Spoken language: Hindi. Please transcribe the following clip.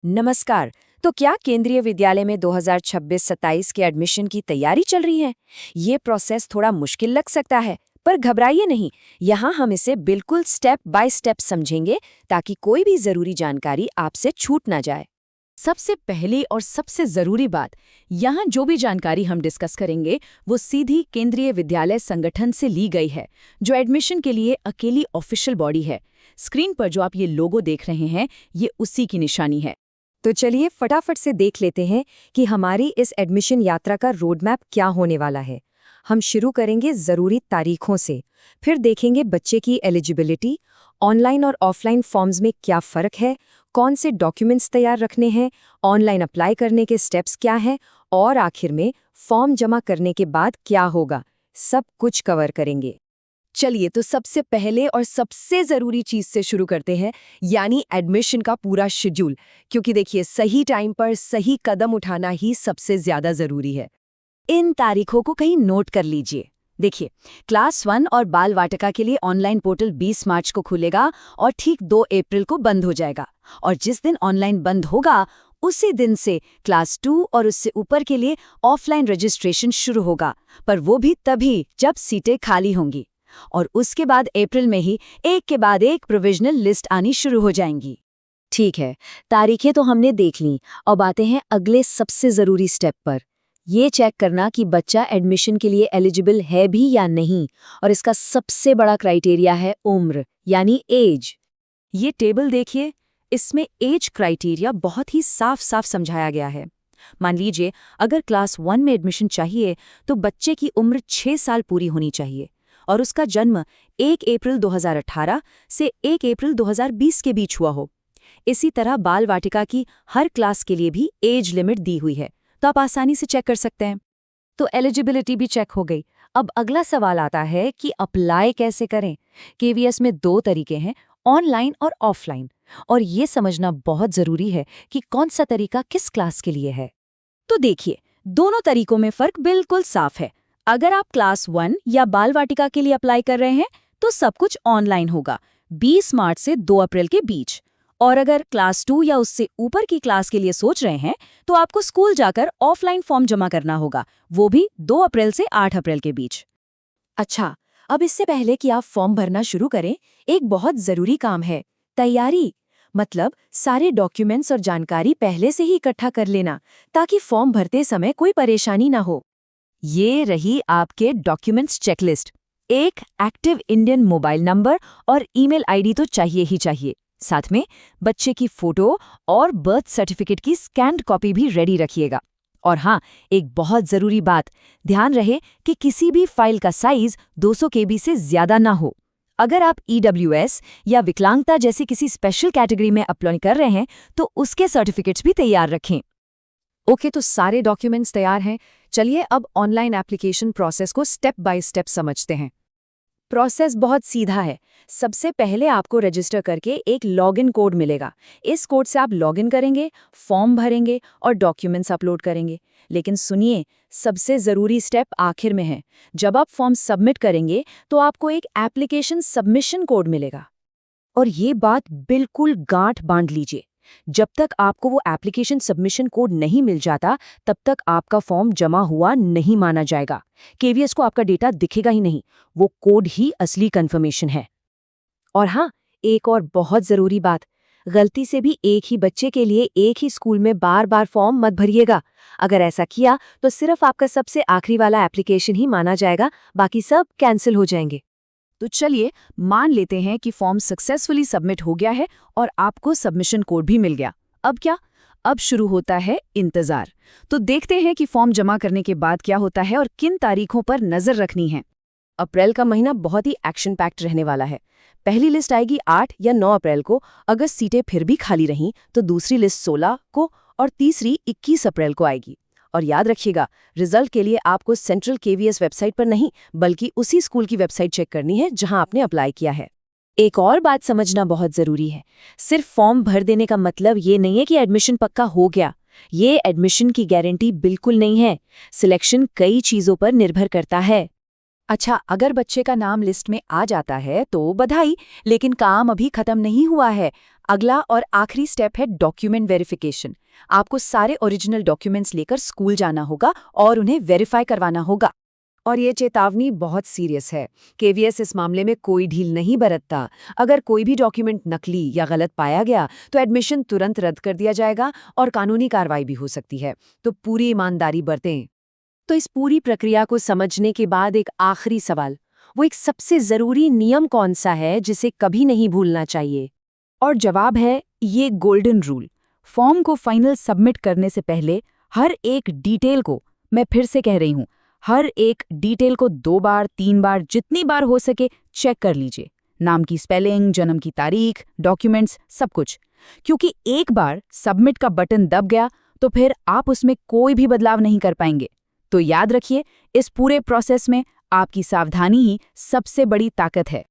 नमस्कार। तो क्या केंद्रीय विद्यालय में 2026-27 के एडमिशन की तैयारी चल रही है? ये प्रोसेस थोड़ा मुश्किल लग सकता है, पर घबराइए नहीं। यहाँ हम इसे बिल्कुल स्टेप बाय स्टेप समझेंगे ताकि कोई भी जरूरी जानकारी आपसे छूट ना जाए। सबसे पहली और सबसे ज़रूरी बात, यहाँ जो भी जानकारी हम डिस्कस करेंगे वो सीधी केंद्रीय विद्यालय संगठन से ली गई है, जो एडमिशन के लिए अकेली ऑफिशियल बॉडी है। स्क्रीन पर जो आप ये लोगो देख रहे हैं, ये उसी की निशानी है। तो चलिए फटाफट से देख लेते हैं कि हमारी इस एडमिशन यात्रा का रोड मैप क्या होने वाला है। हम शुरू करेंगे ज़रूरी तारीखों से, फिर देखेंगे बच्चे की एलिजिबिलिटी, ऑनलाइन और ऑफलाइन फॉर्म्स में क्या फ़र्क है, कौन से डॉक्यूमेंट्स तैयार रखने हैं, ऑनलाइन अप्लाई करने के स्टेप्स क्या हैं, और आखिर में फॉर्म जमा करने के बाद क्या होगा। सब कुछ कवर करेंगे। चलिए तो सबसे पहले और सबसे ज़रूरी चीज़ से शुरू करते हैं, यानी एडमिशन का पूरा शेड्यूल। क्योंकि देखिए, सही टाइम पर सही कदम उठाना ही सबसे ज़्यादा ज़रूरी है। इन तारीखों को कहीं नोट कर लीजिए। देखिए, क्लास 1 और बाल वाटिका के लिए ऑनलाइन पोर्टल 20 मार्च को खुलेगा और ठीक 2 अप्रैल को बंद हो जाएगा। और जिस दिन ऑनलाइन बंद होगा, उसी दिन से क्लास 2 और उससे ऊपर के लिए ऑफलाइन रजिस्ट्रेशन शुरू होगा, पर वो भी तभी जब सीटें खाली होंगी। और उसके बाद अप्रैल में ही एक के बाद एक प्रोविजनल लिस्ट आनी शुरू हो जाएंगी। ठीक है, तारीखें तो हमने देख लीं। अब आते हैं अगले सबसे ज़रूरी स्टेप पर। ये चेक करना कि बच्चा एडमिशन के लिए एलिजिबल है भी या नहीं, और इसका सबसे बड़ा क्राइटेरिया है उम्र, यानी एज। ये टेबल देखिए, इसमें एज क्राइटेरिया बहुत ही साफ साफ समझाया गया है। मान लीजिए, अगर क्लास 1 में एडमिशन चाहिए तो बच्चे की उम्र 6 साल पूरी होनी चाहिए और उसका जन्म 1 अप्रैल 2018 से 1 अप्रैल 2020 के बीच हुआ हो। इसी तरह बाल वाटिका की हर क्लास के लिए भी एज लिमिट दी हुई है, तो आप आसानी से चेक कर सकते हैं। तो एलिजिबिलिटी भी चेक हो गई। अब अगला सवाल आता है कि अप्लाई कैसे करें। केवीएस में 2 तरीके हैं, ऑनलाइन और ऑफलाइन, और ये समझना बहुत ज़रूरी है कि कौन सा तरीका किस क्लास के लिए है। तो देखिए, दोनों तरीकों में फ़र्क बिल्कुल साफ है। अगर आप क्लास 1 या बाल वाटिका के लिए अप्लाई कर रहे हैं तो सब कुछ ऑनलाइन होगा, 20 मार्च से 2 अप्रैल के बीच। और अगर क्लास 2 या उससे ऊपर की क्लास के लिए सोच रहे हैं तो आपको स्कूल जाकर ऑफलाइन फॉर्म जमा करना होगा, वो भी 2 अप्रैल से 8 अप्रैल के बीच। अच्छा, अब इससे पहले कि आप फॉर्म भरना शुरू करें, एक बहुत ज़रूरी काम है, तैयारी। मतलब सारे डॉक्यूमेंट्स और जानकारी पहले से ही इकट्ठा कर लेना, ताकि फॉर्म भरते समय कोई परेशानी ना हो। ये रही आपके डॉक्यूमेंट्स चेकलिस्ट। एक एक्टिव इंडियन मोबाइल नंबर और ईमेल आईडी तो चाहिए ही चाहिए। साथ में बच्चे की फोटो और बर्थ सर्टिफिकेट की स्कैन्ड कॉपी भी रेडी रखिएगा। और हाँ, एक बहुत ज़रूरी बात, ध्यान रहे कि किसी भी फाइल का साइज 200 KB से ज़्यादा ना हो। अगर आप EWS या विकलांगता जैसी किसी स्पेशल कैटेगरी में अप्लाई कर रहे हैं तो उसके सर्टिफिकेट्स भी तैयार रखें। ओके, तो सारे डॉक्यूमेंट्स तैयार हैं। चलिए अब ऑनलाइन एप्लीकेशन प्रोसेस को स्टेप बाय स्टेप समझते हैं। प्रोसेस बहुत सीधा है। सबसे पहले आपको रजिस्टर करके एक लॉगिन कोड मिलेगा। इस कोड से आप लॉगिन करेंगे, फॉर्म भरेंगे और डॉक्यूमेंट्स अपलोड करेंगे। लेकिन सुनिए, सबसे ज़रूरी स्टेप आखिर में है। जब आप फॉर्म सबमिट करेंगे तो आपको एक एप्लीकेशन सबमिशन कोड मिलेगा। और ये बात बिल्कुल गांठ बांध लीजिए, जब तक आपको वो एप्लीकेशन सबमिशन कोड नहीं मिल जाता तब तक आपका फॉर्म जमा हुआ नहीं माना जाएगा। केवीएस को आपका डेटा दिखेगा ही नहीं, वो कोड ही असली कंफर्मेशन है। और हाँ, एक और बहुत ज़रूरी बात, गलती से भी एक ही बच्चे के लिए एक ही स्कूल में बार बार फॉर्म मत भरिएगा। अगर ऐसा किया तो सिर्फ आपका सबसे आखिरी वाला एप्लीकेशन ही माना जाएगा, बाकी सब कैंसिल हो जाएंगे। तो चलिए मान लेते हैं कि फॉर्म सक्सेसफुली सबमिट हो गया है और आपको सबमिशन कोड भी मिल गया। अब क्या? अब शुरू होता है इंतज़ार। तो देखते हैं कि फॉर्म जमा करने के बाद क्या होता है और किन तारीखों पर नज़र रखनी है। अप्रैल का महीना बहुत ही एक्शन पैक्ड रहने वाला है। पहली लिस्ट आएगी 8 या 9 अप्रैल को। अगर सीटें फिर भी खाली रहीं तो दूसरी लिस्ट 16 को और तीसरी 21 अप्रैल को आएगी। और याद रखिएगा, रिजल्ट के लिए आपको सेंट्रल केवीएस वेबसाइट पर नहीं बल्कि उसी स्कूल की वेबसाइट चेक करनी है जहां आपने अप्लाई किया है। एक और बात समझना बहुत ज़रूरी है, सिर्फ फॉर्म भर देने का मतलब ये नहीं है कि एडमिशन पक्का हो गया। ये एडमिशन की गारंटी बिल्कुल नहीं है। सिलेक्शन कई चीज़ों पर निर्भर करता है। अच्छा, अगर बच्चे का नाम लिस्ट में आ जाता है तो बधाई, लेकिन काम अभी खत्म नहीं हुआ है। अगला और आखिरी स्टेप है डॉक्यूमेंट वेरिफिकेशन। आपको सारे ओरिजिनल डॉक्यूमेंट्स लेकर स्कूल जाना होगा और उन्हें वेरीफाई करवाना होगा। और ये चेतावनी बहुत सीरियस है। केवीएस इस मामले में कोई ढील नहीं बरतता। अगर कोई भी डॉक्यूमेंट नकली या गलत पाया गया तो एडमिशन तुरंत रद्द कर दिया जाएगा और कानूनी कार्रवाई भी हो सकती है। तो पूरी ईमानदारी बरतें। तो इस पूरी प्रक्रिया को समझने के बाद एक आखिरी सवाल, वो एक सबसे जरूरी नियम कौन सा है जिसे कभी नहीं भूलना चाहिए? और जवाब है ये गोल्डन रूल। फॉर्म को फाइनल सबमिट करने से पहले हर एक डिटेल को, मैं फिर से कह रही हूँ, हर एक डिटेल को 2 बार 3 बार जितनी बार हो सके चेक कर लीजिए। नाम की स्पेलिंग, जन्म की तारीख, डॉक्यूमेंट्स, सब कुछ। क्योंकि एक बार सबमिट का बटन दब गया तो फिर आप उसमें कोई भी बदलाव नहीं कर पाएंगे। तो याद रखिए, इस पूरे प्रोसेस में आपकी सावधानी ही सबसे बड़ी ताकत है।